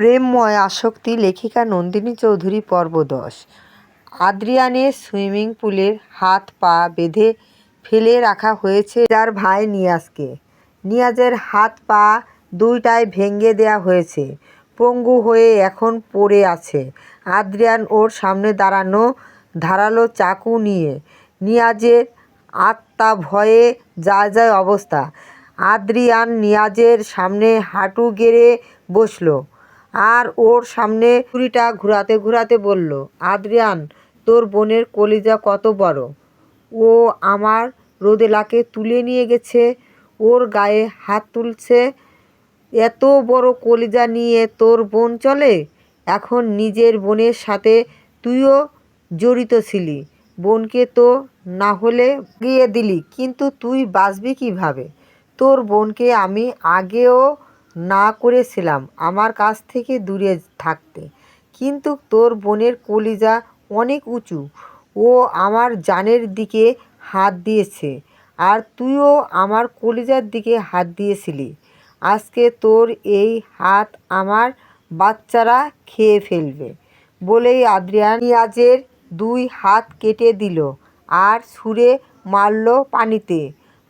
প্রেমময় আসক্তি লেখিকা নন্দিনী চৌধুরী পর্ব ১০। আদ্রিয়ানের সুইমিং পুলের হাত পা বেঁধে ফেলে রাখা হয়েছে তার ভাই নিয়াজকে। নিয়াজের হাত পা দুইটাই ভেঙে দেয়া হয়েছে, পঙ্গু হয়ে এখন পড়ে আছে। আদ্রিয়ান ওর সামনে দাঁড়ানো ধারালো চাকু নিয়ে। নিয়াজের আত্মা ভয়ে যায় অবস্থা। আদ্রিয়ান নিয়াজের সামনে হাঁটু গেড়ে বসল আর ওর সামনে ছুরিটা ঘুরাতে ঘুরাতে বলল, আদ্রিয়ান, তোর বোনের কলিজা কত বড়! ও আমার রোদেলাকে তুলে নিয়ে গেছে, ওর গায়ে হাত তুলছে। এত বড় কলিজা নিয়ে তোর বোন চলে? এখন নিজের বোনের সাথে তুইও জড়িত ছিলি। বোনকে তো না হলে গিয়ে দিলি, কিন্তু তুই বাঁচবি কিভাবে? তোর বোনকে আমি আগেও না করেছিলাম আমার কাছ থেকে দূরে থাকতে, কিন্তু তোর বোনের কলিজা অনেক উঁচু। ও আমার জানের দিকে হাত দিয়েছে, আর তুইও আমার কলিজার দিকে হাত দিয়েছিলি। আজকে তোর এই হাত আমার বাচ্চারা খেয়ে ফেলবে। বলেই আদ্রিয়ান নিয়াজের দুই হাত কেটে দিল আর ছুঁড়ে মারল পানিতে।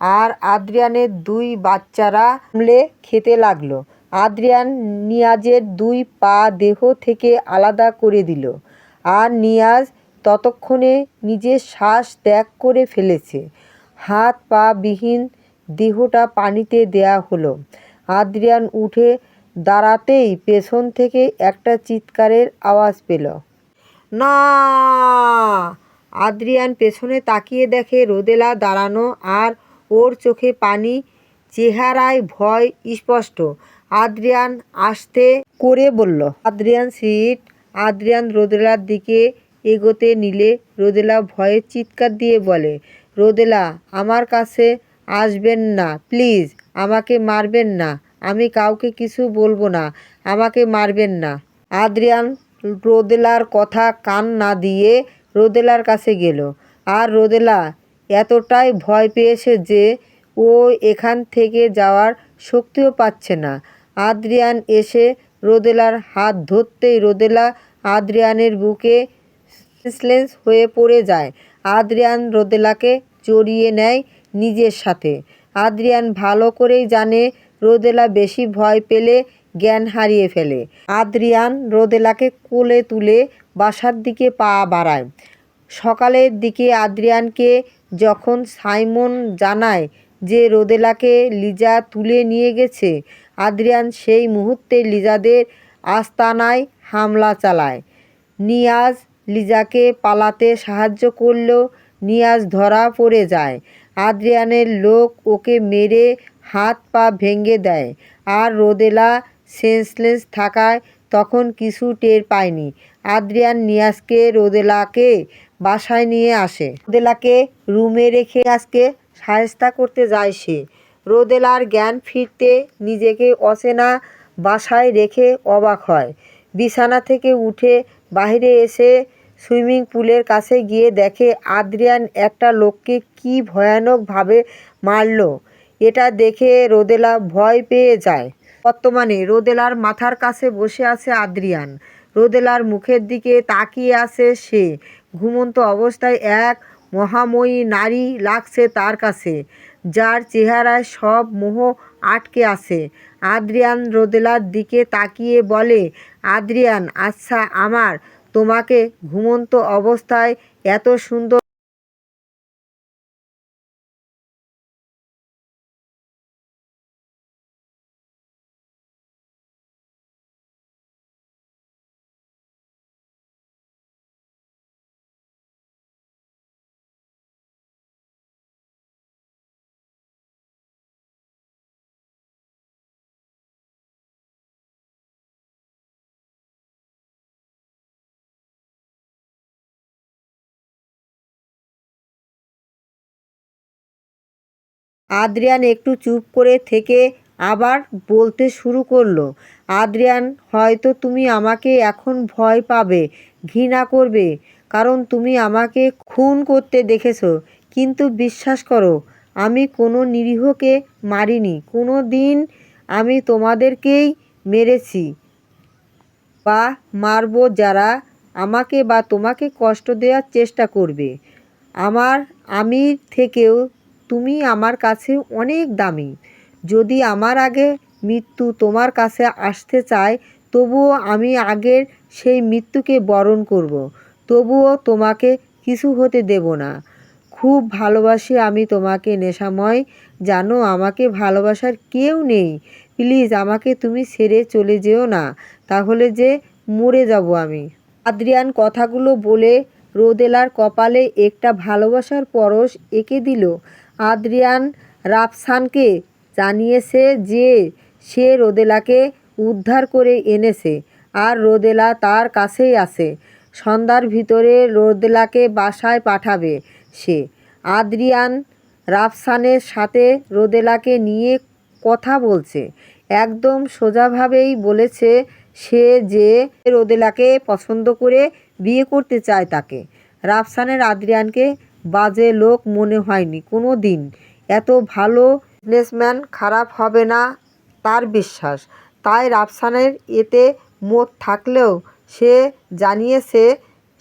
আর আদ্রিয়ানের দুই বাচ্চারা সামলে খেতে লাগলো। আদ্রিয়ান নিয়াজের দুই পা দেহ থেকে আলাদা করে দিল, আর নিয়াজ ততক্ষণে নিজের শ্বাস ত্যাগ করে ফেলেছে। হাত পা বিহীন দেহটা পানিতে দেয়া হলো। আদ্রিয়ান উঠে দাঁড়াতেই পেছন থেকে একটা চিৎকারের আওয়াজ পেল। না! আদ্রিয়ান পেছনে তাকিয়ে দেখে রোদেলা দাঁড়ানো, আর ওর চোখে পানি, চেহারায় ভয় স্পষ্ট। আদ্রিয়ান আস্তে করে বলল, আদ্রিয়ান সিট। আদ্রিয়ান রোদেলার দিকে এগোতে নিলে রোদেলা ভয়ে চিৎকার দিয়ে বলে, রোদেলা, আমার কাছে আসবেন না প্লিজ, আমাকে মারবেন না, আমি কাউকে কিছু বলবো না, আমাকে মারবেন না। আদ্রিয়ান রোদেলার কথা কান না দিয়ে রোদেলার কাছে গেল, আর রোদেলা এতটাই ভয় পেয়েছে যে ও এখান থেকে যাওয়ার শক্তিও পাচ্ছে না। আদ্রিয়ান এসে রোদেলার হাত ধরতেই রোদেলা আদ্রিয়ানের বুকে সেন্সলেস হয়ে পড়ে যায়। আদ্রিয়ান রোদেলাকে জড়িয়ে নেয় নিজের সাথে। আদ্রিয়ান ভালো করেই জানে রোদেলা বেশি ভয় পেলে জ্ঞান হারিয়ে ফেলে। আদ্রিয়ান রোদেলাকে কোলে তুলে বাসার দিকে পা বাড়ায়। সকালের দিকে আদ্রিয়ানকে যখন সাইমন জানায় যে রোদেলাকে লিজা তুলে নিয়ে গেছে, আদ্রিয়ান সেই মুহূর্তে লিজাদের আস্তানায় হামলা চালায়। নিয়াজ লিজাকে পালাতে সাহায্য করলেও নিয়াজ ধরা পড়ে যায়। আদ্রিয়ানের লোক ওকে মেরে হাত পা ভেঙে দেয়, আর রোদেলা সেন্সলেস থাকায় তখন কিছু টের পায়নি। আদ্রিয়ান নিয়াজকে রোদেলাকে বাসায় নিয়ে আসে। রোদেলাকে রুমে রেখে নিয়াজকে শায়েস্তা করতে যায় সে। রোদেলার জ্ঞান ফিরতে নিজেকে অচেনা বাসায় রেখে অবাক হয়। বিছানা থেকে উঠে বাইরে এসে সুইমিং পুলের কাছে গিয়ে দেখে আদ্রিয়ান একটা লোককে কী ভয়ানকভাবে মারল। এটা দেখে রোদেলা ভয় পেয়ে যায়। বর্তমানে রোদেলার মাথার কাছে বসে আছে আদ্রিয়ান। রোদেলার মুখের দিকে তাকিয়ে আছে সে। ঘুমন্ত অবস্থায় এক মহাময়ী নারী লাগছে তার কাছে, যার চেহারায় সব মোহ আটকে আছে। আদ্রিয়ান রোদেলার দিকে তাকিয়ে বলে, আদ্রিয়ান, আচ্ছা, আমার তোমাকে ঘুমন্ত অবস্থায় এত সুন্দর আদ্রিয়ান একটু চুপ করে থেকে আবার বলতে শুরু করলো, আদ্রিয়ান, হয়তো তুমি আমাকে এখন ভয় পাবে, ঘৃণা করবে, কারণ তুমি আমাকে খুন করতে দেখেছো, কিন্তু বিশ্বাস করো, আমি কোনো নিরীহকে মারিনি কোনো দিন, আমি তোমাদেরকেই মেরেছি। বা মারবো যারা আমাকে বা তোমাকে কষ্ট দেওয়ার চেষ্টা করবে। আমি থেকেও তুমি আমার কাছে অনেক দামি। যদি আমার আগে মৃত্যু তোমার কাছে আসতে চায় তবুও আমি আগের সেই মৃত্যুকে বরণ করব। তবুও তোমাকে কিছু হতে দেব না। খুব ভালোবাসি আমি তোমাকে নেশাময়। জানো আমাকে ভালোবাসার কেউ নেই। প্লিজ আমাকে তুমি ছেড়ে চলে যেও না, তাহলে যে মরে যাব আমি। আদ্রিয়ান কথাগুলো বলে রোদেলার কপালে একটা ভালোবাসার পরশ এঁকে দিল। আদ্রিয়ান রাফসানকে জানিয়েছে যে সে রোদেলাকে উদ্ধার করে এনেছে আর রোদেলা তার কাছেই আছে। সন্ধ্যার ভিতরে রোদেলাকে বাসায় পাঠাবে সে। আদ্রিয়ান রাফসানের সাথে রোদেলাকে নিয়ে কথা বলছে। একদম সোজাভাবেই বলেছে সে যে রোদেলাকে পছন্দ করে বিয়ে করতে চায় তাকে। রাফসানের আদ্রিয়ানকে বাজে লোক মনে হয়নি কোনো দিন। এত ভালো বিজনেসম্যান খারাপ হবে না তার বিশ্বাস। তাই রাফসানের এতে মত থাকলেও সে জানিয়েছে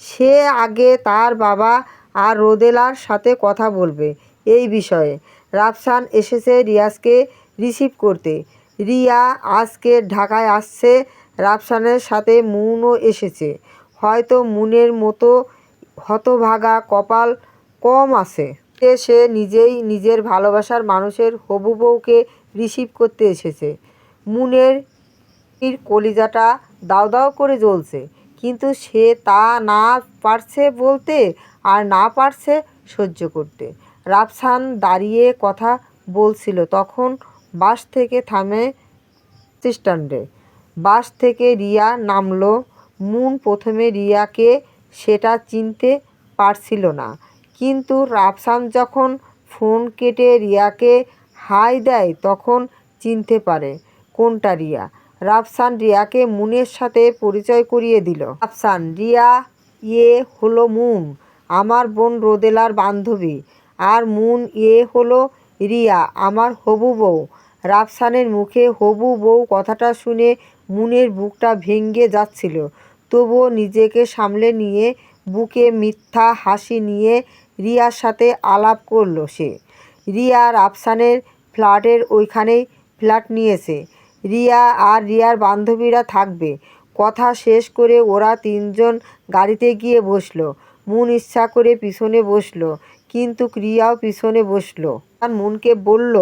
সে আগে তার বাবা আর রোদেলার সাথে কথা বলবে এই বিষয়ে। রাফসান এসেছে রিয়াজকে রিসিভ করতে। রিয়া আজকে ঢাকায় আসছে। রাফসানের সাথে মুনও এসেছে। হয়তো মুনের মতো হতভাগা কপাল কম আছে। সে নিজেই নিজের ভালোবাসার মানুষের হবু বউকে রিসিভ করতে এসেছে। মুনের কলিজাটা দাউ দাউ করে জ্বলছে, কিন্তু সে তা না পারছে বলতে আর না পারছে সহ্য করতে। রাফসান দাঁড়িয়ে কথা বলছিল তখন বাস থেকে থামে স্ট্যান্ডে। বাস থেকে রিয়া নামলো। মুন প্রথমে রিয়াকে সেটা চিনতে পারছিল না, কিন্তু রাফসান যখন ফোন কেটে রিয়াকে হাই দেয় তখন চিনতে পারে কোনটা রিয়া। রাফসান রিয়াকে মুনের সাথে পরিচয় করিয়ে দিল। রাফসান, রিয়া হলো মুন, আমার বোন রোদেলার বান্ধবী। আর মুন হলো রিয়া, আমার হবু বউ। রাফসানের মুখে হবু বউ কথাটা শুনে মুনের বুকটা ভেঙে যাচ্ছিল, তবুও নিজেকে সামলে নিয়ে বুকে মিথ্যা হাসি নিয়ে রিয়ার সাথে আলাপ করলো সে। রিয়া রাফসানের ফ্ল্যাটের ওইখানেই ফ্ল্যাট নিয়েছে। রিয়া আর রিয়ার বান্ধবীরা থাকবে। কথা শেষ করে ওরা তিনজন গাড়িতে গিয়ে বসলো। মুন ইচ্ছা করে পিছনে বসলো, কিন্তু রিয়াও পিছনে বসলো। আর মুনকে বলল,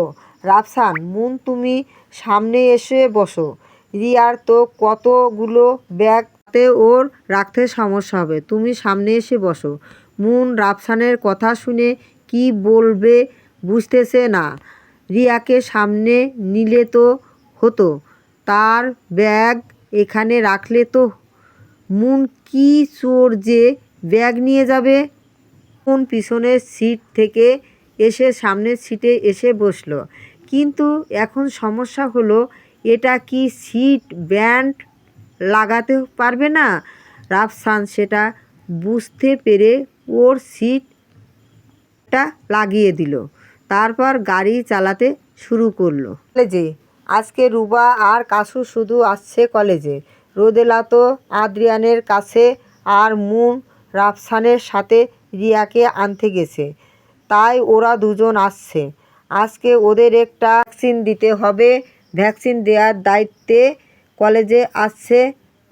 রাফসান, মুন তুমি সামনে এসে বসো। রিয়ার তো কতগুলো ব্যাগ, তাতে ওর রাখতে সমস্যা হবে, তুমি সামনে এসে বসো। মুন রাফসানের কথা শুনে কি বলবে বুঝতেছে না। রিয়াকে সামনে নিলে তো হতো, তার ব্যাগ এখানে রাখলে তো। মুন কি চোর যে ব্যাগ নিয়ে যাবে। মুন পিছনের সিট থেকে এসে সামনের সিটে এসে বসলো, কিন্তু এখন সমস্যা হলো এটা কি সিট ব্যান্ড লাগাতে পারবে না। রাফসান সেটা বুঝতে পেরে ওর সিটটা লাগিয়ে দিল। তারপর গাড়ি চালাতে শুরু করলো। কলেজে আজকে রুবা আর কাসু শুধু আসছে কলেজে। রোদেলা তো আদ্রিয়ানের কাছে আর মুন রাফসানের সাথে রিয়াকে আনতে গেছে, তাই ওরা দুজন আসছে। আজকে ওদের একটা ভ্যাকসিন দিতে হবে। ভ্যাকসিন দেওয়ার দায়িত্বে কলেজে আসছে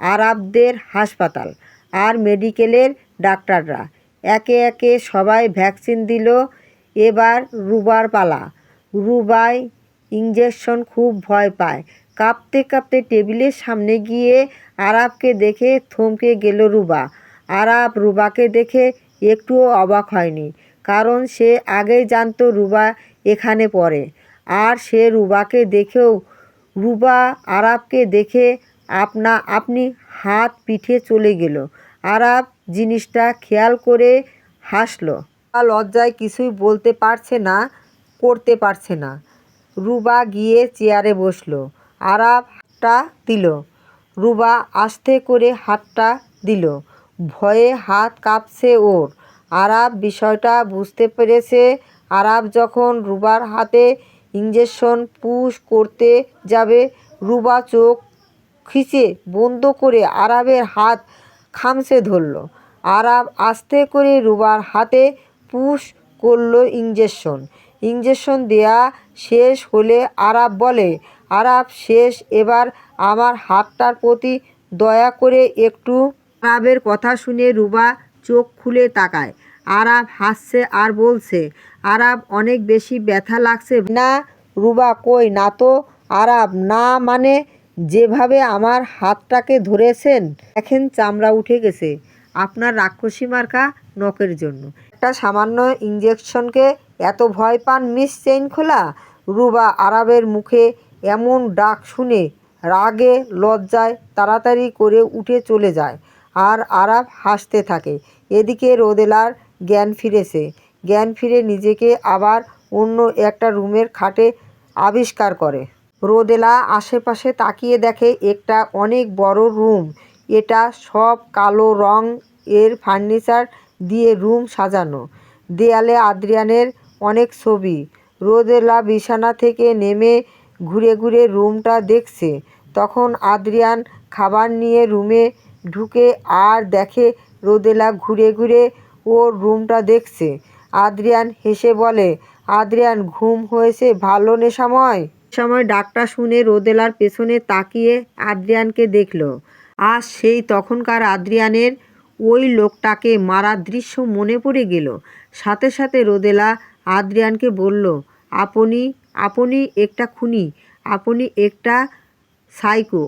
আরাবদের হাসপাতাল আর মেডিকেলের ডাক্তাররা। একে একে সবাই ভ্যাকসিন দিল। এবার রুবার পালা। রুবাই ইঞ্জেকশন খুব ভয় পায়। কাঁপতে কাঁপতে টেবিলের সামনে গিয়ে আরাবকে দেখে থমকে গেল রুবা। আরাব রুবাকে দেখে একটুও অবাক হয়নি, কারণ সে আগেই জানতো রুবা এখানে পড়ে। আর সে রুবাকে দেখেও রুবা আরাবকে দেখে আপনি হাত পিঠে চলে গেল। আরাব জিনিসটা খেয়াল করে হাসল। লজ্জায় কিছুই বলতে পারছে না, করতে পারছে না। রুবা গিয়ে চেয়ারে বসলো। আরাব হাতটা দিল। রুবা আস্তে করে হাতটা দিল। ভয়ে হাত কাঁপছে ওর। আরাব বিষয়টা বুঝতে পেরেছে। আরাব যখন রুবার হাতে ইঞ্জেকশন পুশ করতে যাবে, রুবা চোখ খিচে বন্ধ করে আরাবের হাত খামচে ধরল। আরাব আস্তে করে রুবার হাতে পুশ করলো ইঞ্জেকশন দেয়া শেষ হলে আরাব বলে, আরাব শেষ, এবার আমার হাতটার প্রতি দয়া করে একটু। আরাবের কথা শুনে রুবা চোখ খুলে তাকায়। আরাব হাসছে আর বলছে, আরাব অনেক বেশি ব্যথা লাগছে না? রুবা কই না তো। আরাব না মানে যেভাবে আমার হাতটাকে ধরেছেন দেখেন চামড়া উঠে গেছে আপনার রাক্ষসী মার্কা নখের জন্য। একটা সামান্য ইঞ্জেকশনকে এত ভয় পান মিস চেইনখোলা? রুবা আরাবের মুখে এমন ডাক শুনে রাগে লজ্জায় তাড়াতাড়ি করে উঠে চলে যায় আর আরাব হাসতে থাকে। এদিকে রোদেলার জ্ঞান ফিরেছে। জ্ঞান ফিরে নিজেকে আবার অন্য একটা রুমের খাটে আবিষ্কার করে। রোদেলা আশেপাশে তাকিয়ে দেখে একটা অনেক বড় রুম। এটা সব কালো রং এর ফার্নিচার দিয়ে রুম সাজানো। দেয়ালে আদ্রিয়ানের অনেক ছবি। রোদেলা বিছানা থেকে নেমে ঘুরে ঘুরে রুমটা দেখছে। তখন আদ্রিয়ান খাবার নিয়ে রুমে ঢুকে আর দেখে রোদেলা ঘুরে ঘুরে ওর রুমটা দেখছে। আদ্রিয়ান হেসে বলে, আদ্রিয়ান ঘুম হয়েছে ভালো নেশাময়? সময় ডাকটা শুনে রোদেলার পেছনে তাকিয়ে আদ্রিয়ানকে দেখল। আজ সেই তখনকার আদ্রিয়ানের ওই লোকটাকে মারার দৃশ্য মনে পড়ে গেল। সাথে সাথে রোদেলা আদ্রিয়ানকে বলল, আপনি একটা খুনি, আপনি একটা সাইকো।